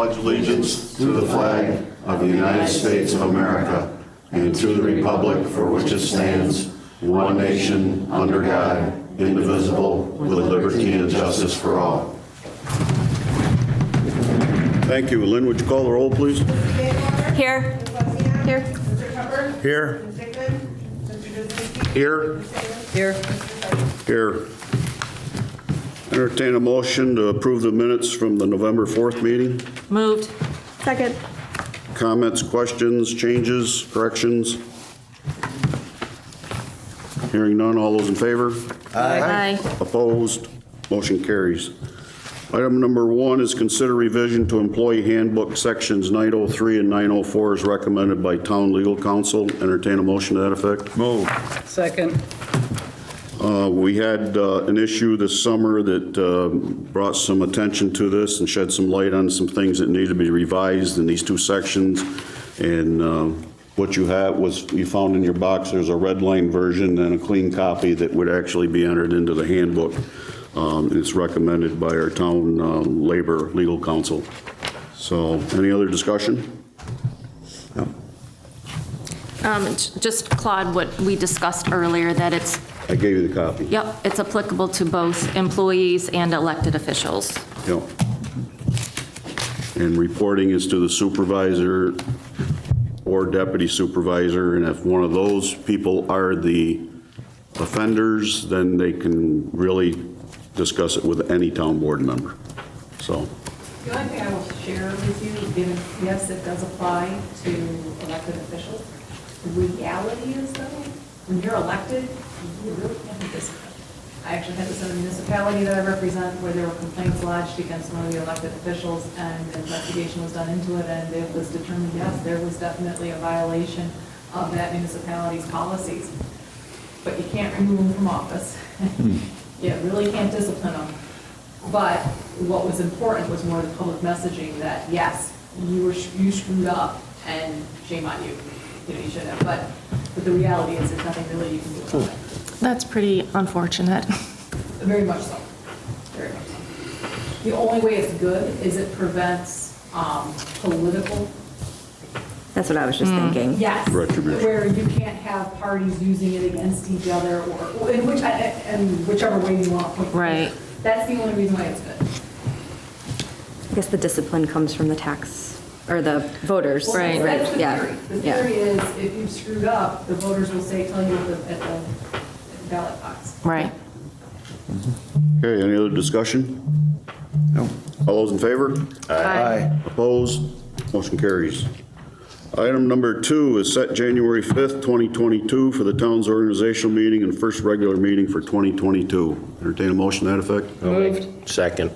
pledge allegiance to the flag of the United States of America and to the republic for which it stands, one nation, under God, indivisible, with liberty and justice for all. Thank you. Lynn, would you call the roll, please? Here. Here. Here. Here. Here. Here. Entertain a motion to approve the minutes from the November 4th meeting. Moved. Second. Comments, questions, changes, corrections? Hearing none, all those in favor? Aye. Opposed? Motion carries. Item number 1 is consider revision to Employee Handbook Sections 903 and 904 as recommended by Town Legal Counsel. Entertain a motion to that effect. Move. Second. We had an issue this summer that brought some attention to this and shed some light on some things that need to be revised in these two sections. And what you have was, you found in your box, there's a red line version and a clean copy that would actually be entered into the handbook. It's recommended by our town labor legal counsel. So, any other discussion? No. Just, Claude, what we discussed earlier, that it's, I gave you the copy. yep, it's applicable to both employees and elected officials. Yep. And reporting is to the supervisor or deputy supervisor, and if one of those people are the offenders, then they can really discuss it with any town board member. So. The only thing I will share with you, given, yes, it does apply to elected officials. The reality is, though, when you're elected, you really can't be disciplined. I actually had this in a municipality that I represent where there were complaints lodged against one of the elected officials, and an investigation was done into it, and it was determined, yes, there was definitely a violation of that municipality's policies. But you can't remove them from office. You really can't discipline them. But what was important was more the public messaging that, yes, you screwed up, and shame on you. You know, you should have. But the reality is there's nothing really you can do about it. That's pretty unfortunate. Very much so. Very much so. The only way it's good is it prevents political. That's what I was just thinking. Yes. Retribution. Where you can't have parties using it against each other or in whichever way you want to put it. Right. That's the only reason why it's good. I guess the discipline comes from the tax, or the voters. Well, Right. That's the Yeah. theory. The Yeah. theory is if you've screwed up, the voters will tell you at the ballot box. Right. Okay, any other discussion? No. All those in favor? Aye. Opposed? Motion carries. Item number 2 is set January 5th, 2022 for the town's organizational meeting and first regular meeting for 2022. Entertain a motion to that effect? Moved. Second.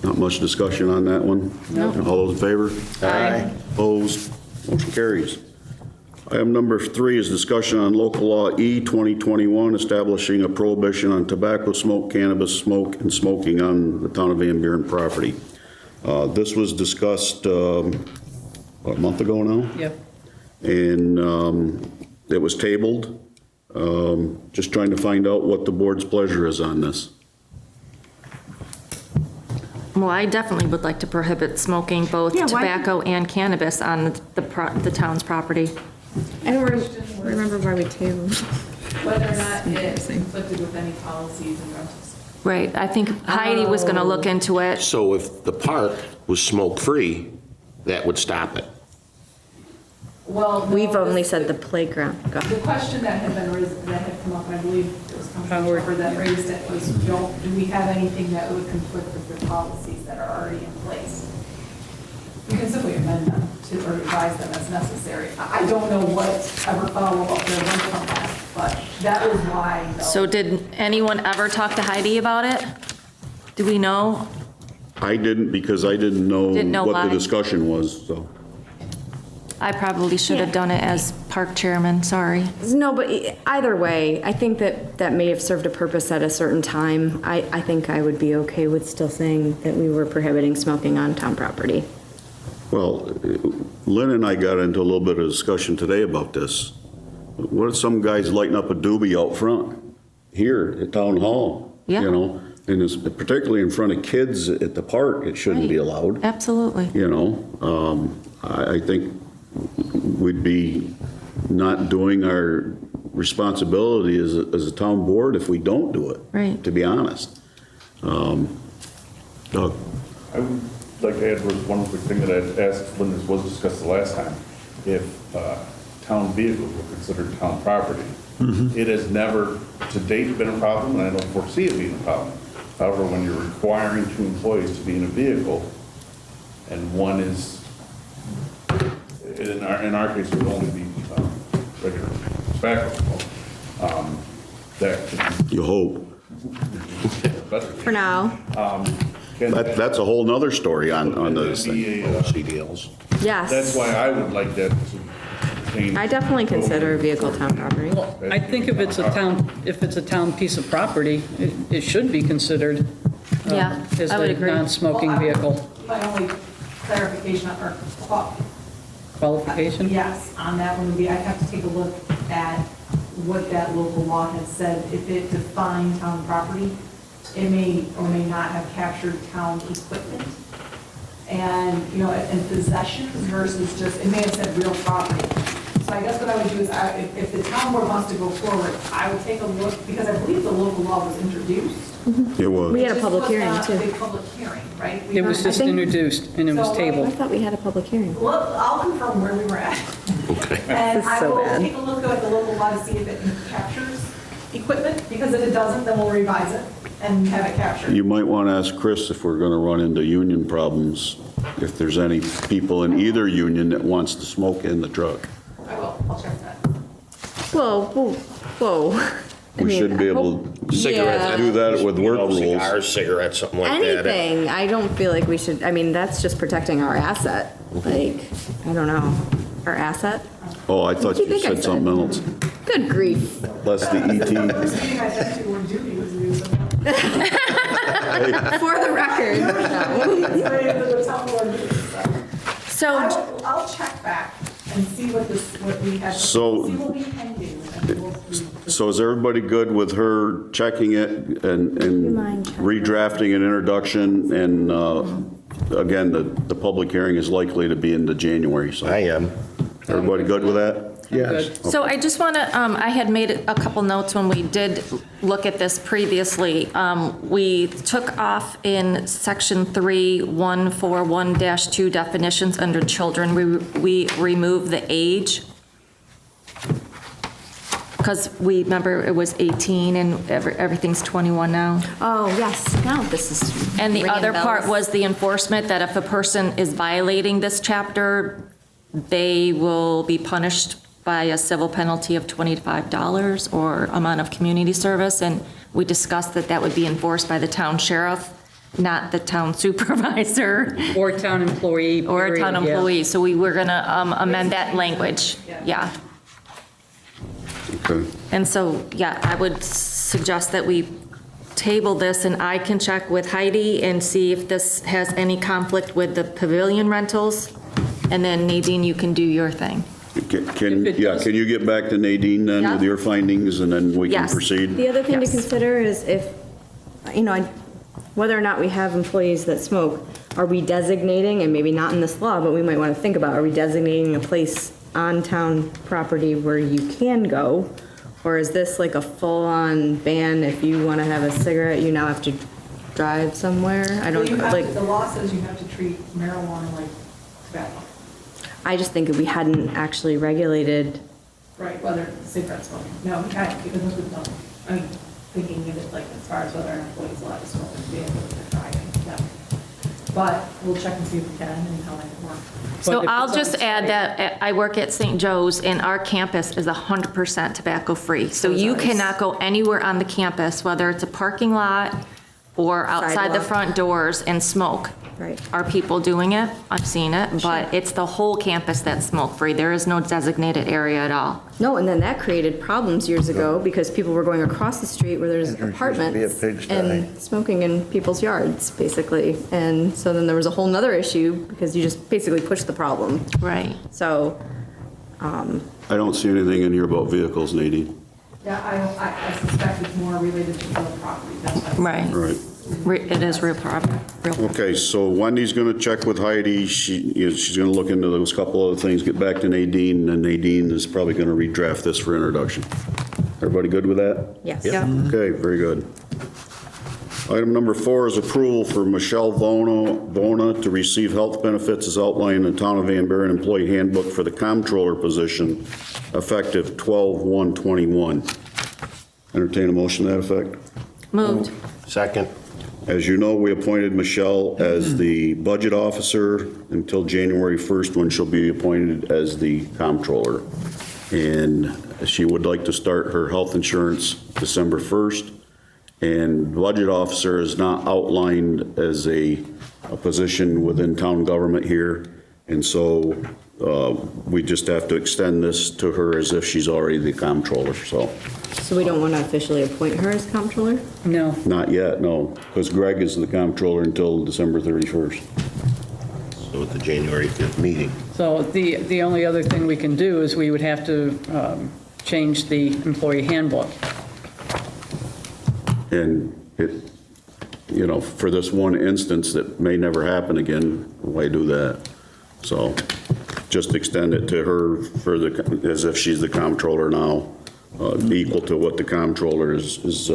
Not much discussion on that one? No. All those in favor? Aye. Opposed? Motion carries. Item number 3 is discussion on local law E 2021, establishing a prohibition on tobacco smoke, cannabis smoke, and smoking on the town of Van Buren property. This was discussed a month ago now? Yep. And it was tabled. Just trying to find out what the board's pleasure is on this. Well, I definitely would like to prohibit smoking both Yeah, why- tobacco and cannabis on the town's property. I don't remember why we tabled. Whether or not it's conflicted with any policies and rentals. Right, I think Heidi was gonna look into it. So if the park was smoke-free, that would stop it. Well, no, We've only this- said the playground. Go ahead. The question that had been raised, that had come up, and I believe it was Councilor Shepherd that raised it, was do we have anything that would conflict with the policies that are already in place? You can simply amend them or revise them as necessary. I don't know what ever follow up there went from that, but that was why. though. So did anyone ever talk to Heidi about it? Do we know? I didn't, because I didn't know what why. the discussion was, so. I probably should have done it as park chairman, sorry. No, but either way, I think that may have served a purpose at a certain time. I think I would be okay with still saying that we were prohibiting smoking on town property. Well, Lynn and I got into a little bit of discussion today about this. What if some guy's lighting up a doobie out front here at Town Hall? Yeah. You know, And it's particularly in front of kids at the park, it shouldn't be allowed, Absolutely. you know? I think we'd be not doing our responsibility as a town board if we don't do it. Right. To be honest. Doug? I would like to add one quick thing that I'd asked when this was discussed the last time. If town vehicles were considered town property. It has never to date been a problem, and I don't foresee it being a problem. However, when you're requiring two employees to be in a vehicle, and one is, in our case, it would only be regular tobacco smoke, that can You hope. better. For now, That's a whole nother story on this thing. CDLs. yes. That's why I would like that to pertain. I definitely consider a vehicle town property. I think if it's a town piece of property, it should be considered Yeah, as I would a agree. non-smoking vehicle. My only clarification or Qualification? yes, on that one would be, I'd have to take a look at what that local law has said. If it defined town property, it may or may not have captured town equipment. And, you know, and possessions versus just, it may have said real property. So I guess what I would do is, if the town board wants to go forward, I would take a look, because I believe the local law was introduced. It was. We had a Just public was hearing, not too. a big public hearing, right? We It was heard- just introduced and it was So, I tabled. thought we had a public hearing. Well, I'll confirm where we were at. Okay. And This is I so will bad. take a look at the local law to see if it captures equipment, because if it doesn't, then we'll revise it and have it captured. You might want to ask Chris if we're going to run into union problems, if there's any people in either union that wants to smoke in the truck. I will, I'll check that. Whoa. I We mean, should be I able hope- to Yeah. do that with work rules. Cigars, cigarettes, something like that. Anything. I don't feel like we should, I mean, that's just protecting our asset. Like, I don't know. Our asset? Oh, I thought do you you think I said said? something else. Good grief. Less the ET. First meeting I went to where Judy was using. For the record. No. So, I'll check back and see what we have, see So- what we can do. And we'll see. So is everybody good with her checking it and mind checking? redrafting an introduction? And again, the public hearing is likely to be into January, so. I am. Everybody good with that? Yes. So I just want to, I had made a couple notes when we did look at this previously. We took off in section 3.141-2 definitions under children. We removed the age. Because we, remember, it was 18 and everything's 21 now. oh, yes, now this is. And the ringing other part bells. was the enforcement, that if a person is violating this chapter, they will be punished by a civil penalty of $25 or amount of community service. And we discussed that that would be enforced by the town sheriff, not the town supervisor Or town employee. or a town period, yeah. employee. So we were going to amend that language. Yeah. Okay. And so, yeah, I would suggest that we table this, and I can check with Heidi and see if this has any conflict with the pavilion rentals. And then Nadine, you can do your thing. Can you get back to Nadine then with Yeah. your findings and then we can Yes. proceed? The other thing to Yes. consider is if, you know, whether or not we have employees that smoke, are we designating, and maybe not in this law, but we might want to think about, are we designating a place on town property where you can go? Or is this like a full-on ban, if you want to have a cigarette, you now have to drive somewhere? I Well, don't, you have like, to, the law says you have to treat marijuana like tobacco. I just think if we hadn't actually regulated, Right, whether it's cigarette smoking. No, we can't, because this is, no. I mean, thinking of it like as far as whether an employee's allowed to smoke in the vehicle if they're driving, no. But we'll check and see if we can and how that can work. So But if I'll it's just on add that I work at St. Joe's, and our campus is 100% tobacco-free. So you ours. cannot go anywhere on the campus, whether it's a parking lot or outside the Sidewalk. front doors, and smoke. Right. Are people doing it? I've seen it, but it's the whole campus that's smoke-free. There is no designated area at all. no, and then that created problems years ago because people were going across the street where there's apartments and smoking in people's yards, basically. And so then there was a whole nother issue because you just basically pushed the problem. Right. So, I don't see anything in here about vehicles, Nadine. Yeah, I suspect it's more related to real property, that's why. Right. Right. It is real property. Okay, so Wendy's going to check with Heidi. She's going to look into those couple other things, get back to Nadine, and Nadine is probably going to redraft this for introduction. Everybody good with that? Yes. Okay, very good. Item number 4 is approval for Michelle Vona to receive health benefits as outlined in the Town of Van Buren Employee Handbook for the comptroller position effective 12/1/21. Entertain a motion to that effect. Moved. Second. As you know, we appointed Michelle as the budget officer until January 1st, when she'll be appointed as the comptroller. And she would like to start her health insurance December 1st. And budget officer is not outlined as a position within town government here. And so we just have to extend this to her as if she's already the comptroller, so. So we don't want to officially appoint her as comptroller? No. Not yet, no, because Greg is the comptroller until December 31st. So at the January 5th meeting. So the only other thing we can do is we would have to change the employee handbook. And it, for this one instance that may never happen again, why do that? So just extend it to her as if she's the comptroller now, equal to what the comptroller is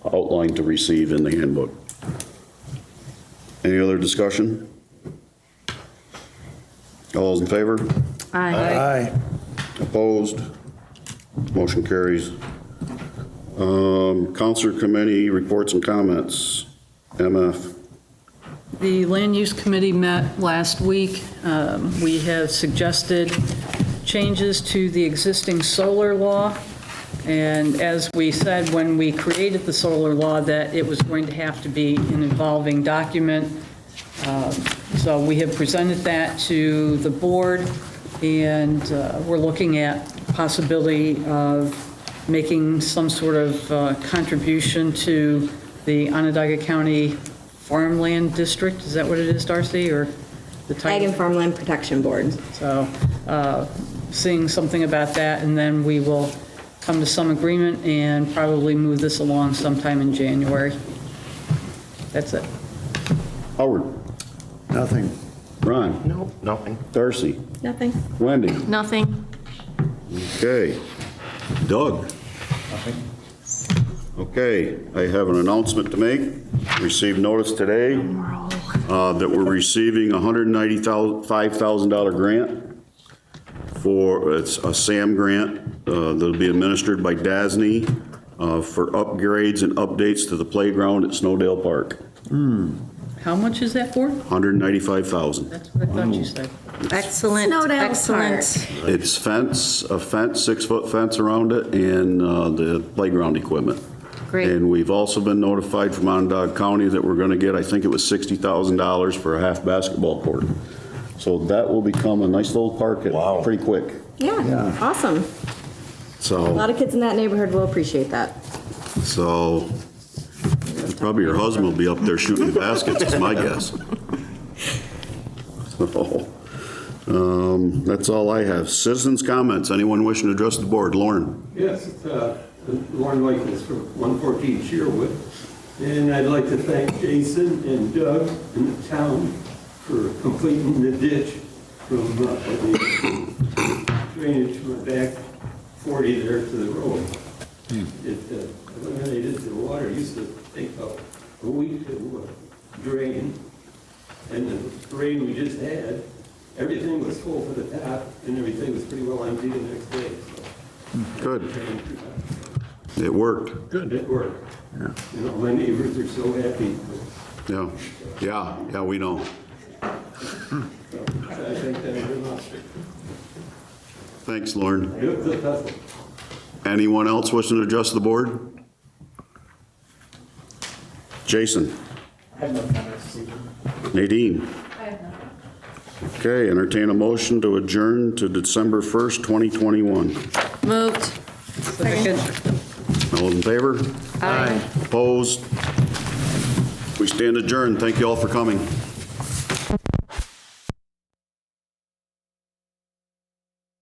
outlined to receive in the handbook. Any other discussion? All those in favor? Aye. Opposed? Motion carries. Counselor Committee reports and comments. MF. The Land Use Committee met last week. We have suggested changes to the existing solar law. And as we said when we created the solar law, that it was going to have to be an evolving document. So we have presented that to the board, and we're looking at possibility of making some sort of contribution to the Onondaga County Farmland District. Is that what it is, Darcy, or the title? Ag and Farmland Protection Board. So seeing something about that, and then we will come to some agreement and probably move this along sometime in January. That's it. Howard. Nothing. Ron. No, nothing. Darcy. Nothing. Wendy. Nothing. Okay. Doug. Okay, I have an announcement to make. Received notice today that we're receiving a $195,000 grant it's a SAM grant that'll be administered by DASNY for upgrades and updates to the playground at Snowdale Park. How much is that for? $195,000. That's what I thought you said. Excellent. Snowdale Excellent. It's a 6-foot fence around it, and the playground equipment. Great. And we've also been notified from Onondaga County that we're going to get, I think it was $60,000 for a half basketball court. So that will become a nice little park pretty quick. Yeah, awesome. A So, lot of kids in that neighborhood will appreciate that. Probably your husband will be up there shooting baskets, is my guess. So, that's all I have. Citizens' comments. Anyone wishing to address the board? Lauren? Yes, it's Lauren Michaels from 114 Sherwood. And I'd like to thank Jason and Doug and the town for completing the ditch from the drainage from the back 40 there to the road. It eliminated the water. It used to take about a week to drain. And the rain we just had, everything was full to the top, and everything was pretty well empty the next day. So Good. It worked. it worked. You know, my neighbors are so happy. Yeah, we know. So I think that very much. Thanks, Lauren. Good hustle. Anyone else wishing to address the board? Jason? I have no comments, Stephen. Nadine? I have nothing. Okay, entertain a motion to adjourn to December 1st, 2021. Moved. Second. All in favor? Aye. Opposed? We stand adjourned. Thank you all for coming.